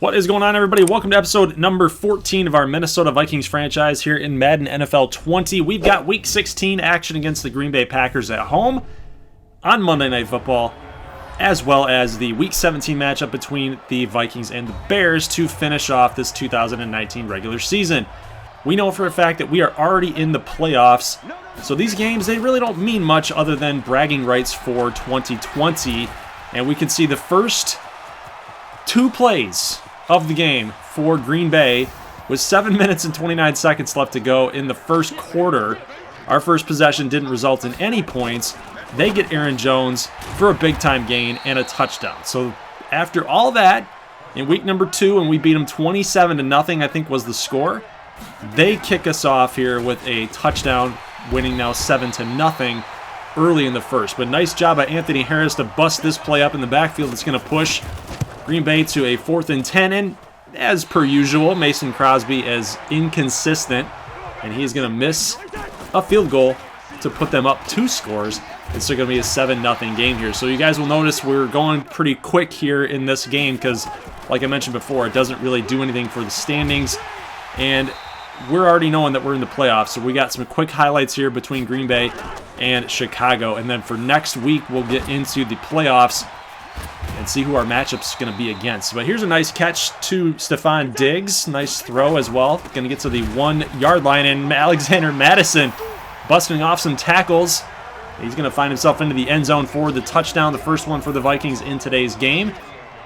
What is going on, everybody? Welcome to episode number 14 of our Minnesota Vikings franchise here in Madden NFL 20. We've got Week 16 action against the Green Bay Packers at home on Monday Night Football, as well as the Week 17 matchup between the Vikings and the Bears to finish off this 2019 regular season. We know for a fact that we are already in the playoffs, so these games, they really don't mean much other than bragging rights for 2020, and we can see the first two plays of the game for Green Bay with 7 minutes and 29 seconds left to go in the first quarter. Our first possession didn't result in any points. They get Aaron Jones for a big-time gain and a touchdown. So after all that, in week number 2, and we beat them 27-0, I think was the score, they kick us off here with a touchdown, winning now 7-0 early in the first. But nice job by Anthony Harris to bust this play up in the backfield. It's going to push Green Bay to a 4th and 10, and as per usual, Mason Crosby is inconsistent, and he's going to miss a field goal to put them up 2 scores. It's still going to be a 7-0 game here. So you guys will notice we're going pretty quick here in this game because, like I mentioned before, it doesn't really do anything for the standings, and we're already knowing that we're in the playoffs. So we got some quick highlights here between Green Bay and Chicago, and then for next week we'll get into the playoffs and see who our matchup's going to be against. But here's a nice catch to Stefon Diggs. Nice throw as well. Going to get to the 1-yard line, and Alexander Mattison busting off some tackles. He's going to find himself into the end zone for the touchdown, the first one for the Vikings in today's game.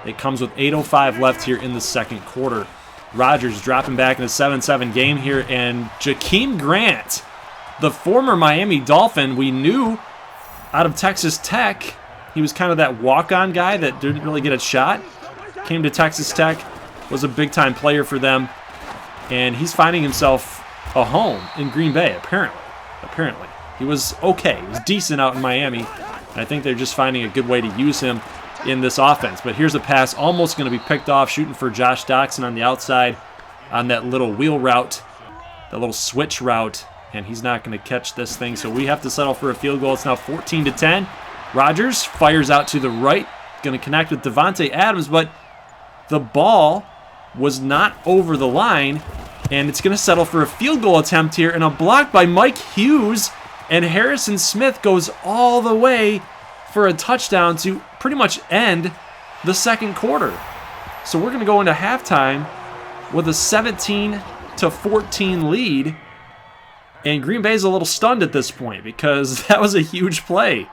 It comes with 8:05 left here in the second quarter. Rodgers dropping back in a 7-7 game here, and Jakeem Grant, the former Miami Dolphin we knew out of Texas Tech. He was kind of that walk-on guy that didn't really get a shot. Came to Texas Tech, was a big-time player for them, and he's finding himself a home in Green Bay, apparently. He was okay. He was decent out in Miami, and I think they're just finding a good way to use him in this offense. But here's a pass almost going to be picked off, shooting for Josh Doctson on the outside on that little wheel route, that little switch route, and he's not going to catch this thing, so we have to settle for a field goal. It's now 14-10. Rodgers fires out to the right, going to connect with Devontae Adams, but the ball was not over the line, and it's going to settle for a field goal attempt here, and a block by Mike Hughes, and Harrison Smith goes all the way for a touchdown to pretty much end the second quarter. So we're going to go into halftime with a 17-14 lead, and Green Bay's a little stunned at this point because that was a huge play.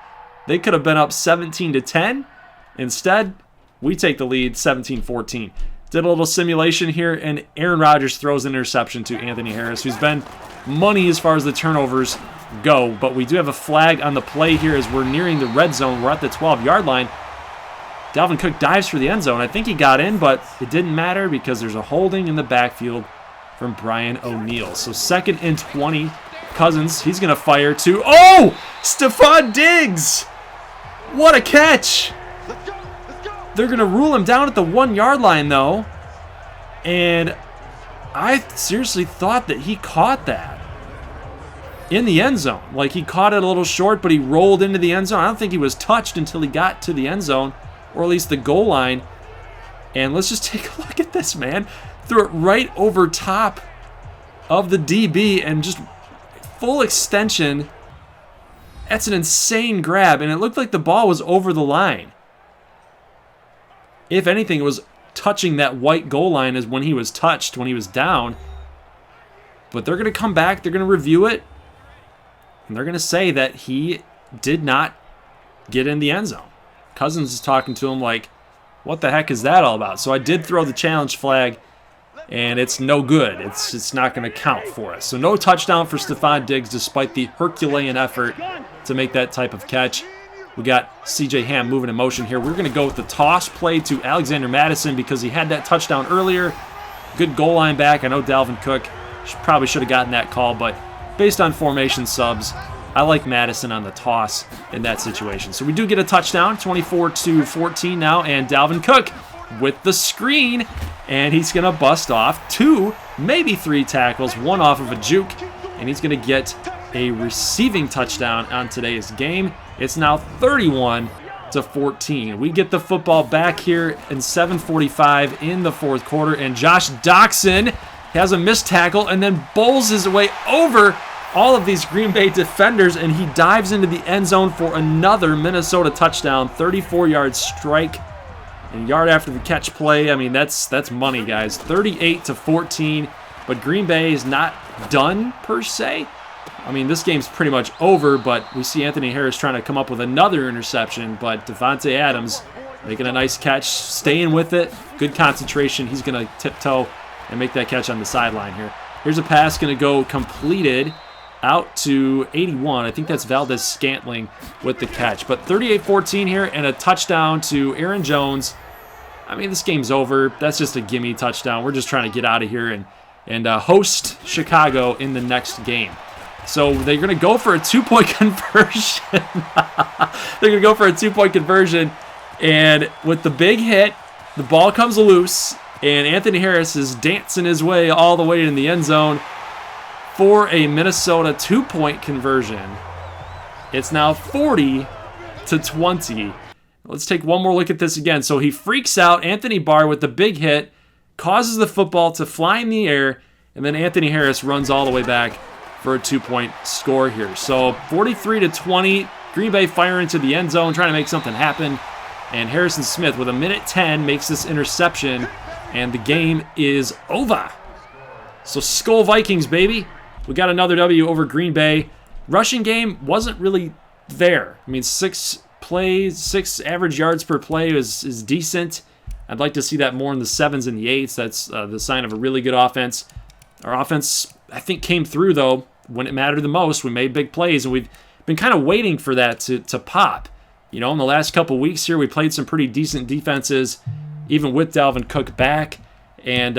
They could have been up 17-10. Instead, we take the lead 17-14. Did a little simulation here, and Aaron Rodgers throws an interception to Anthony Harris, who's been money as far as the turnovers go. But we do have a flag on the play here as we're nearing the red zone. We're at the 12-yard line. Dalvin Cook dives for the end zone. I think he got in, but it didn't matter because there's a holding in the backfield from Brian O'Neill. So 2nd and 20. Cousins, he's going to fire to... Oh! Stefon Diggs! What a catch! They're going to rule him down at the 1-yard line, though. And I seriously thought that he caught that in the end zone. Like, he caught it a little short, but he rolled into the end zone. I don't think he was touched until he got to the end zone, or at least the goal line. And let's just take a look at this, man. Threw it right over top of the DB and just full extension. That's an insane grab, and it looked like the ball was over the line. If anything, it was touching that white goal line as when he was touched, when he was down. But they're going to come back, they're going to review it, and they're going to say that he did not get in the end zone. Cousins is talking to him like, what the heck is that all about? So I did throw the challenge flag, and it's no good. It's not going to count for us. So no touchdown for Stefon Diggs despite the Herculean effort to make that type of catch. We got C.J. Ham moving in motion here. We're going to go with the toss play to Alexander Mattison because he had that touchdown earlier. Good goal line back. I know Dalvin Cook probably should have gotten that call, but based on formation subs, I like Mattison on the toss in that situation. So we do get a touchdown, 24-14 now, and Dalvin Cook with the screen, and he's going to bust off 2, maybe 3 tackles, 1 off of a juke, and he's going to get a receiving touchdown on today's game. It's now 31 to 14. We get the football back here in 7:45 in the fourth quarter, and Josh Doxson has a missed tackle and then bowls his way over all of these Green Bay defenders, and he dives into the end zone for another Minnesota touchdown, 34-yard strike, and yard after the catch play. I mean, that's money, guys. 38 to 14, but Green Bay is not done per se. I mean, this game's pretty much over, but we see Anthony Harris trying to come up with another interception, but Devontae Adams making a nice catch, staying with it, good concentration. He's going to tiptoe and make that catch on the sideline here. Here's a pass going to go completed out to 81. I think that's Valdez-Scantling with the catch. But 38-14 here and a touchdown to Aaron Jones. I mean, this game's over. That's just a gimme touchdown. We're just trying to get out of here and host Chicago in the next game. So they're going to go for a two-point conversion. They're going to go for a two-point conversion. And with the big hit, the ball comes loose. And Anthony Harris is dancing his way all the way in the end zone for a Minnesota two-point conversion. It's now 40 to 20. Let's take one more look at this again. So he freaks out. Anthony Barr with the big hit, causes the football to fly in the air, and then Anthony Harris runs all the way back for a two-point score here. So 43 to 20, Green Bay firing into the end zone, trying to make something happen. And Harrison Smith with a minute 10 makes this interception, and the game is over. So Skol Vikings, baby. We got another W over Green Bay. Rushing game wasn't really there. I mean, 6 average yards per play is decent. I'd like to see that more in the 7s and the 8s. That's the sign of a really good offense. Our offense, I think, came through, though, when it mattered the most. We made big plays, and we've been kind of waiting for that to pop. You know, in the last couple weeks here, we played some pretty decent defenses, even with Dalvin Cook back. And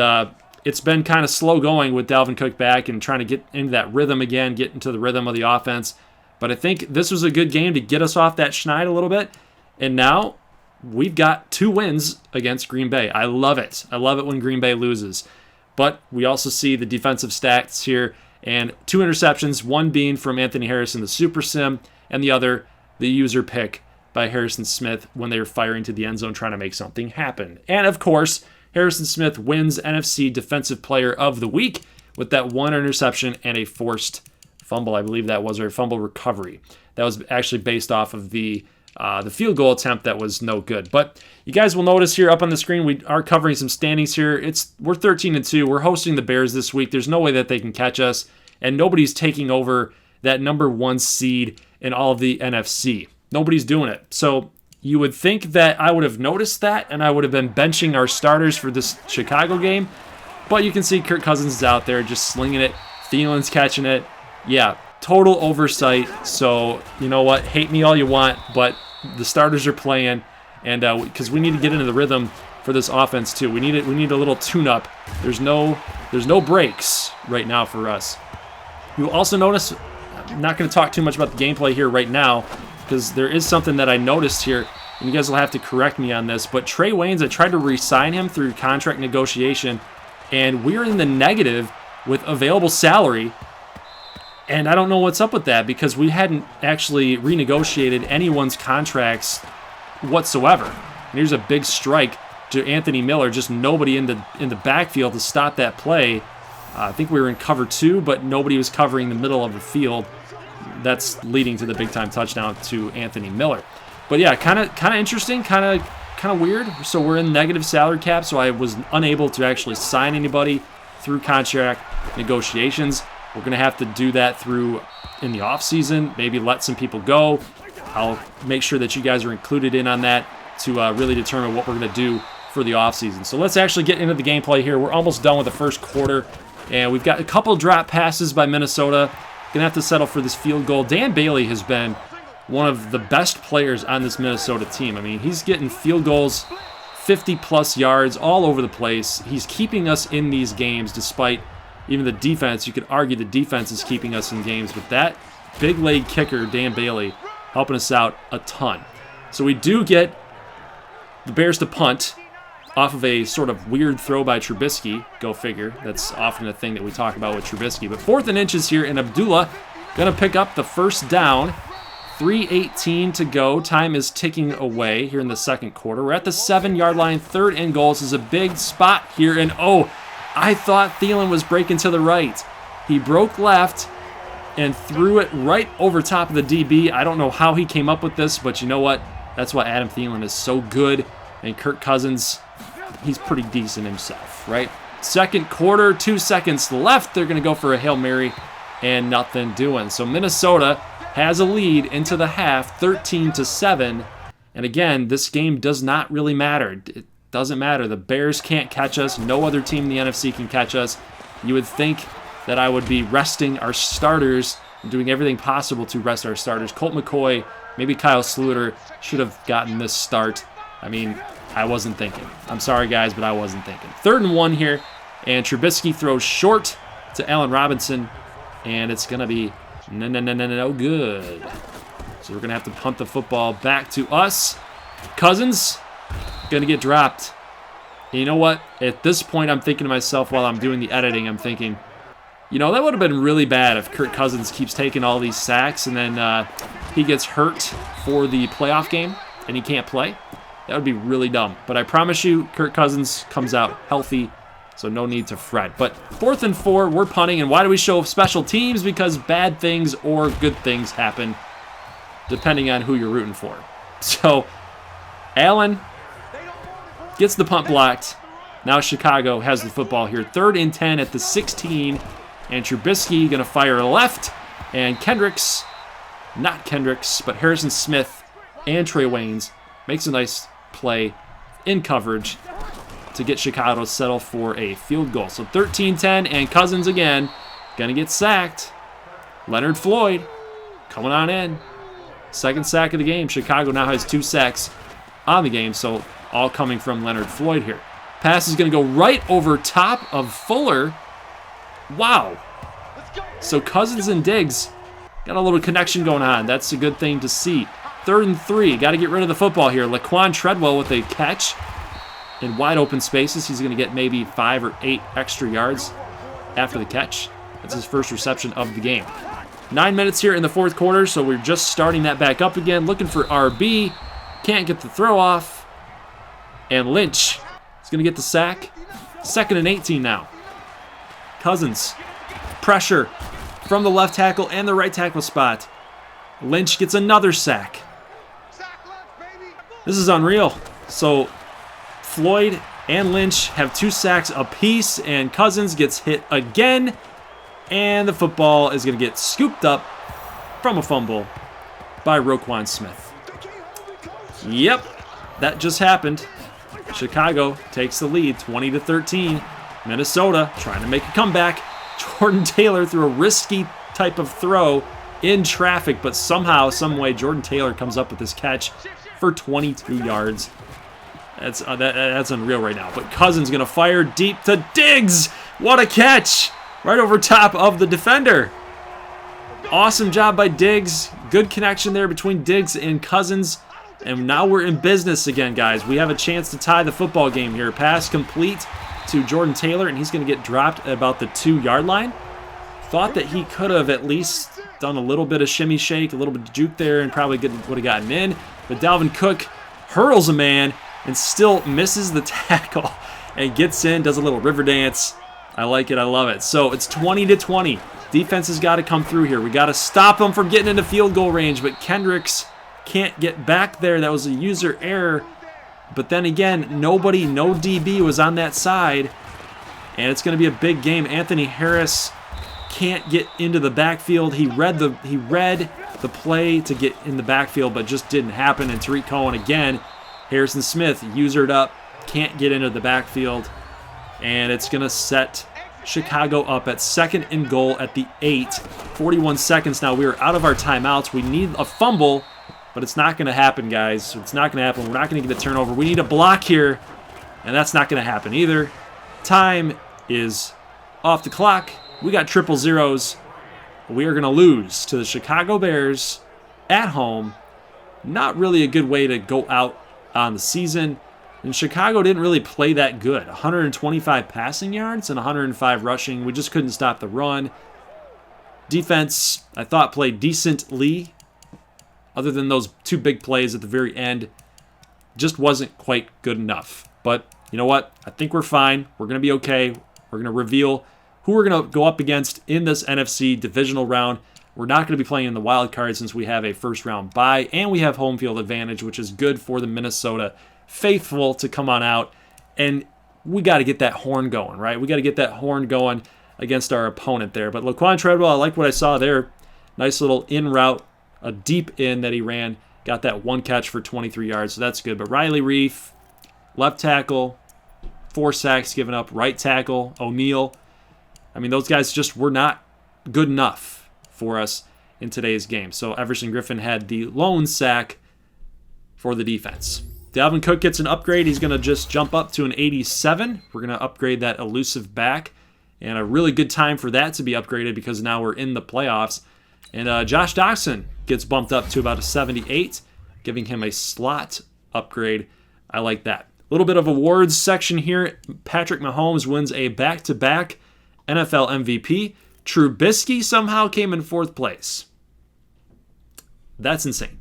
it's been kind of slow going with Dalvin Cook back and trying to get into that rhythm again, get into the rhythm of the offense. But I think this was a good game to get us off that schneid a little bit. And now we've got 2 wins against Green Bay. I love it. I love it when Green Bay loses. But we also see the defensive stats here, and 2 interceptions, one being from Anthony Harris in the Super Sim, and the other, the user pick by Harrison Smith when they were firing to the end zone trying to make something happen. And of course, Harrison Smith wins NFC Defensive Player of the Week with that 1 interception and a forced fumble, I believe that was, or fumble recovery. That was actually based off of the field goal attempt that was no good. But you guys will notice here up on the screen, we are covering some standings here. We're 13-2. We're hosting the Bears this week. There's no way that they can catch us, and nobody's taking over that number 1 seed in all of the NFC. Nobody's doing it. So you would think that I would have noticed that, and I would have been benching our starters for this Chicago game. But you can see Kirk Cousins is out there just slinging it. Thielen's catching it. Yeah, total oversight. So, you know what? Hate me all you want, but the starters are playing, and because we need to get into the rhythm for this offense too. We need a little tune-up. There's no breaks right now for us. You'll also notice, I'm not going to talk too much about the gameplay here right now, because there is something that I noticed here, and you guys will have to correct me on this, but Trey Waynes, I tried to re-sign him through contract negotiation, and we're in the negative with available salary, and I don't know what's up with that, because we hadn't actually renegotiated anyone's contracts whatsoever. And here's a big strike to Anthony Miller, just nobody in the backfield to stop that play. I think we were in cover 2, but nobody was covering the middle of the field. That's leading to the big-time touchdown to Anthony Miller. But yeah, kind of interesting, kind of weird. So we're in negative salary cap, so I was unable to actually sign anybody through contract negotiations. We're going to have to do that through in the offseason, maybe let some people go. I'll make sure that you guys are included in on that to really determine what we're going to do for the offseason. So let's actually get into the gameplay here. We're almost done with the first quarter, and we've got a couple drop passes by Minnesota. Going to have to settle for this field goal. Dan Bailey has been one of the best players on this Minnesota team. I mean, he's getting field goals, 50-plus yards all over the place. He's keeping us in these games despite even the defense. You could argue the defense is keeping us in games, but that big leg kicker, Dan Bailey, helping us out a ton. So we do get the Bears to punt off of a sort of weird throw by Trubisky. Go figure. That's often a thing that we talk about with Trubisky. But 4th and inches here, and Abdullah going to pick up the first down 3:18 to go. Time is ticking away here in the second quarter. We're at the 7-yard line. 3rd and goal. This is a big spot here. And oh, I thought Thielen was breaking to the right. He broke left and threw it right over top of the DB. I don't know how he came up with this, but you know what? That's why Adam Thielen is so good. And Kirk Cousins, he's pretty decent himself, right? Second quarter, 2 seconds left. They're going to go for a Hail Mary and nothing doing. So Minnesota has a lead into the half, 13-7. And again, this game does not really matter. It doesn't matter. The Bears can't catch us. No other team in the NFC can catch us. You would think that I would be resting our starters and doing everything possible to rest our starters. Colt McCoy, maybe Kyle Sluter should have gotten this start. I mean, I wasn't thinking. I'm sorry, guys, but I wasn't thinking. 3rd and 1 here, and Trubisky throws short to Allen Robinson, and it's going to be no good. So we're going to have to punt the football back to us. Cousins going to get dropped. And you know what? At this point, I'm thinking to myself while I'm doing the editing, I'm thinking, you know, that would have been really bad if Kirk Cousins keeps taking all these sacks and then he gets hurt for the playoff game and he can't play. That would be really dumb. But I promise you, Kirk Cousins comes out healthy, so no need to fret. But 4th and 4, we're punting. And why do we show special teams? Because bad things or good things happen, depending on who you're rooting for. So Allen gets the punt blocked. Now Chicago has the football here. 3rd and 10 at the 16. And Trubisky going to fire left. And not Kendricks, but Harrison Smith and Trey Waynes makes a nice play in coverage to get Chicago to settle for a field goal. So 13-10, and Cousins again going to get sacked. Leonard Floyd coming on in. 2nd sack of the game. Chicago now has 2 sacks on the game, so all coming from Leonard Floyd here. Pass is going to go right over top of Fuller. Wow. So Cousins and Diggs got a little connection going on. That's a good thing to see. 3rd and 3. Got to get rid of the football here. Laquan Treadwell with a catch in wide open spaces. He's going to get maybe 5 or 8 extra yards after the catch. That's his first reception of the game. 9 minutes here in the 4th quarter, so we're just starting that back up again. Looking for RB. Can't get the throw off. And Lynch is going to get the sack. 2nd and 18 now. Cousins. Pressure from the left tackle and the right tackle spot. Lynch gets another sack. This is unreal. So Floyd and Lynch have 2 sacks apiece, and Cousins gets hit again, and the football is going to get scooped up from a fumble by Roquan Smith. Yep, that just happened. Chicago takes the lead, 20-13. Minnesota trying to make a comeback. Jordan Taylor threw a risky type of throw in traffic, but somehow, some way, Jordan Taylor comes up with this catch for 22 yards. That's unreal right now. But Cousins going to fire deep to Diggs. What a catch! Right over top of the defender. Awesome job by Diggs. Good connection there between Diggs and Cousins. And now we're in business again, guys. We have a chance to tie the football game here. Pass complete to Jordan Taylor, and he's going to get dropped at about the 2-yard line. Thought that he could have at least done a little bit of shimmy shake, a little bit of juke there, and probably would have gotten in. But Dalvin Cook hurdles a man and still misses the tackle and gets in, does a little river dance. I like it. I love it. So it's 20-20. Defense has got to come through here. We got to stop them from getting into field goal range, but Kendricks can't get back there. That was a user error. But then again, no DB was on that side, and it's going to be a big game. Anthony Harris can't get into the backfield. He read the play to get in the backfield, but just didn't happen. And Tariq Cohen again, Harrison Smith usered up, can't get into the backfield, and it's going to set Chicago up at 2nd and goal at the 8. 41 seconds now. We are out of our timeouts. We need a fumble. But it's not going to happen, guys. It's not going to happen. We're not going to get a turnover. We need a block here, and that's not going to happen either. Time is off the clock. We got triple zeros. We are going to lose to the Chicago Bears at home. Not really a good way to go out on the season. And Chicago didn't really play that good. 125 passing yards and 105 rushing. We just couldn't stop the run. Defense, I thought, played decently. other than those 2 big plays at the very end, just wasn't quite good enough. But you know what? I think we're fine. We're going to be okay. We're going to reveal who we're going to go up against in this NFC Divisional Round. We're not going to be playing in the wild card since we have a first-round bye, and we have home field advantage, which is good for the Minnesota faithful to come on out. And we got to get that horn going, right? We got to get that horn going against our opponent there. But Laquan Treadwell, I like what I saw there. Nice little in route, a deep in that he ran. Got that 1 catch for 23 yards, so that's good. But Riley Reef, left tackle, 4 sacks given up. Right tackle, O'Neal. I mean, those guys just were not good enough for us in today's game. So Everson Griffin had the lone sack for the defense. Dalvin Cook gets an upgrade. He's going to just jump up to an 87. We're going to upgrade that elusive back. And a really good time for that to be upgraded because now we're in the playoffs. And Josh Doctson gets bumped up to about a 78, giving him a slot upgrade. I like that. A little bit of awards section here. Patrick Mahomes wins a back-to-back NFL MVP. Trubisky somehow came in 4th place. That's insane.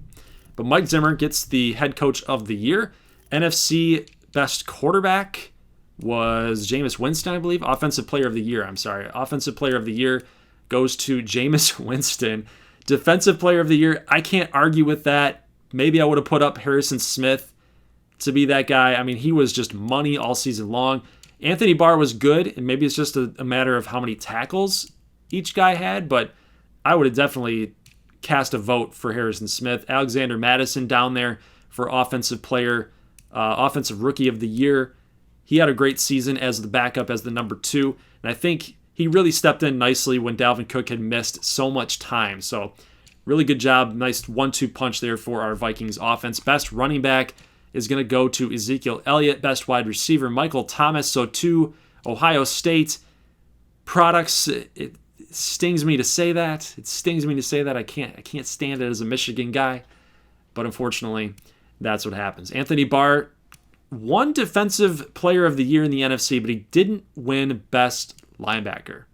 But Mike Zimmer gets the head coach of the year. NFC best quarterback was Jameis Winston, I believe. Offensive player of the year, Offensive player of the year goes to Jameis Winston. Defensive player of the year, I can't argue with that. Maybe I would have put up Harrison Smith to be that guy. I mean, he was just money all season long. Anthony Barr was good, and maybe it's just a matter of how many tackles each guy had, but I would have definitely cast a vote for Harrison Smith. Alexander Madison down there for offensive rookie of the year. He had a great season as the backup, as the number 2, and I think he really stepped in nicely when Dalvin Cook had missed so much time. So really good job. Nice 1-2 punch there for our Vikings offense. Best running back is going to go to Ezekiel Elliott. Best wide receiver, Michael Thomas. So 2 Ohio State products. It stings me to say that. I can't stand it as a Michigan guy. But unfortunately, that's what happens. Anthony Barr won Defensive Player of the Year in the NFC, but he didn't win Best Linebacker.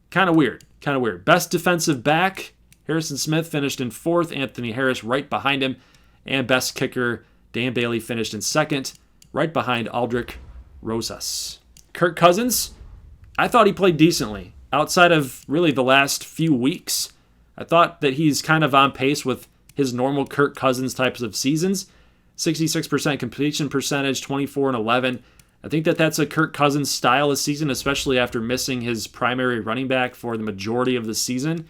Kind of weird. Best defensive back, Harrison Smith finished in 4th. Anthony Harris right behind him. And best kicker, Dan Bailey finished in 2nd, right behind Aldrick Rosas. Kirk Cousins, I thought he played decently. Outside of really the last few weeks, I thought that he's kind of on pace with his normal Kirk Cousins types of seasons. 66% completion percentage, 24-11. I think that's a Kirk Cousins style of season, especially after missing his primary running back for the majority of the season.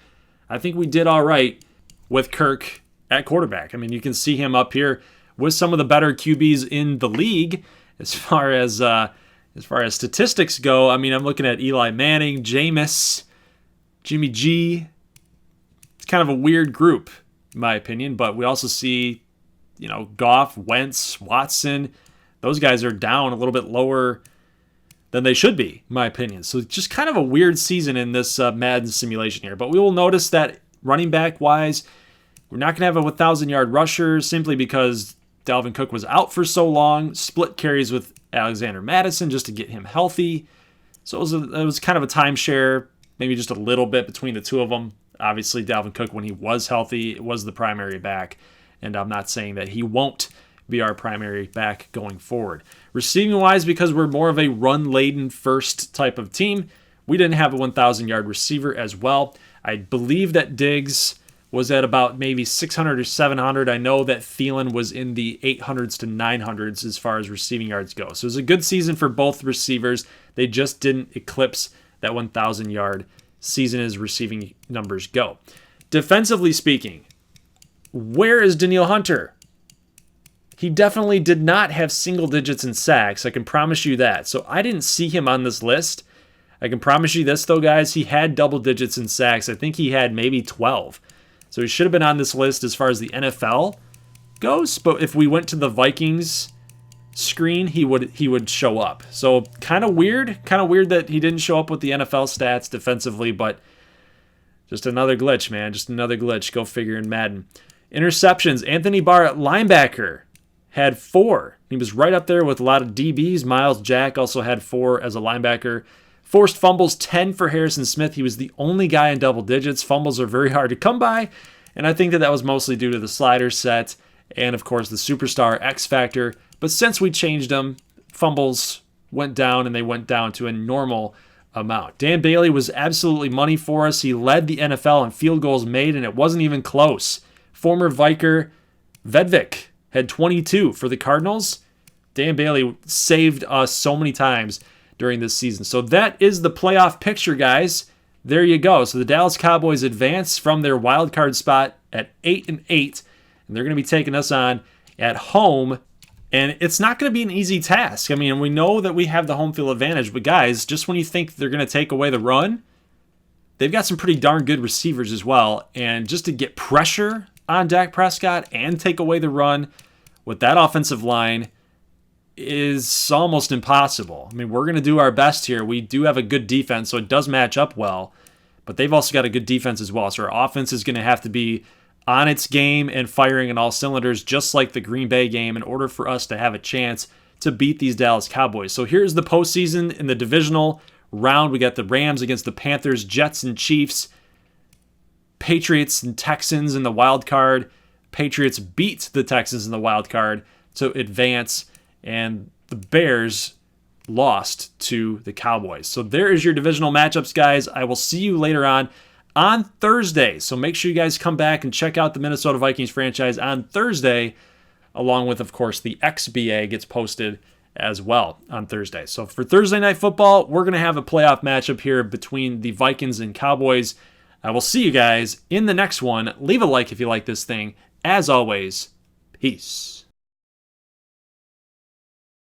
I think we did all right with Kirk at quarterback. I mean, you can see him up here with some of the better QBs in the league as far as statistics go. I mean, I'm looking at Eli Manning, Jameis, Jimmy G. It's kind of a weird group, in my opinion, but we also see, Goff, Wentz, Watson. Those guys are down a little bit lower than they should be, in my opinion. So just kind of a weird season in this Madden simulation here. But we will notice that running back-wise, we're not going to have a 1,000-yard rusher simply because Dalvin Cook was out for so long. Split carries with Alexander Madison just to get him healthy. So it was kind of a timeshare, maybe just a little bit between the two of them. Obviously, Dalvin Cook, when he was healthy, was the primary back. And I'm not saying that he won't be our primary back going forward. Receiving-wise, because we're more of a run-laden first type of team, we didn't have a 1,000-yard receiver as well. I believe that Diggs was at about maybe 600 or 700. I know that Thielen was in the 800s to 900s as far as receiving yards go. So it was a good season for both receivers. They just didn't eclipse that 1,000-yard season as receiving numbers go. Defensively speaking, where is Danielle Hunter? He definitely did not have single digits in sacks. I can promise you that. So I didn't see him on this list. I can promise you this, though, guys. He had double digits in sacks. I think he had maybe 12. So he should have been on this list as far as the NFL goes. But if we went to the Vikings screen, he would show up. So kind of weird that he didn't show up with the NFL stats defensively. But just another glitch, man. Just another glitch. Go figure in Madden. Interceptions. Anthony Barr at linebacker had 4. He was right up there with a lot of DBs. Miles Jack also had 4 as a linebacker. Forced fumbles, 10 for Harrison Smith. He was the only guy in double digits. Fumbles are very hard to come by. And I think that was mostly due to the slider set and, of course, the superstar X Factor. But since we changed them, fumbles went down, and they went down to a normal amount. Dan Bailey was absolutely money for us. He led the NFL in field goals made, and it wasn't even close. Former Viker Vedvik had 22 for the Cardinals. Dan Bailey saved us so many times during this season. So that is the playoff picture, guys. There you go. So the Dallas Cowboys advance from their wild card spot at 8-8, and they're going to be taking us on at home. And it's not going to be an easy task. I mean, we know that we have the home field advantage, but guys, just when you think they're going to take away the run, they've got some pretty darn good receivers as well. And just to get pressure on Dak Prescott and take away the run with that offensive line is almost impossible. I mean, we're going to do our best here. We do have a good defense, so it does match up well, but they've also got a good defense as well. So our offense is going to have to be on its game and firing in all cylinders, just like the Green Bay game, in order for us to have a chance to beat these Dallas Cowboys. So here's the postseason in the divisional round. We got the Rams against the Panthers, Jets and Chiefs, Patriots and Texans in the wild card. Patriots beat the Texans in the wild card to advance, and the Bears lost to the Cowboys. So there is your divisional matchups, guys. I will see you later on Thursday. So make sure you guys come back and check out the Minnesota Vikings franchise on Thursday, along with, of course, the XBA gets posted as well on Thursday. So for Thursday Night Football, we're going to have a playoff matchup here between the Vikings and Cowboys. I will see you guys in the next one. Leave a like if you like this thing. As always, peace.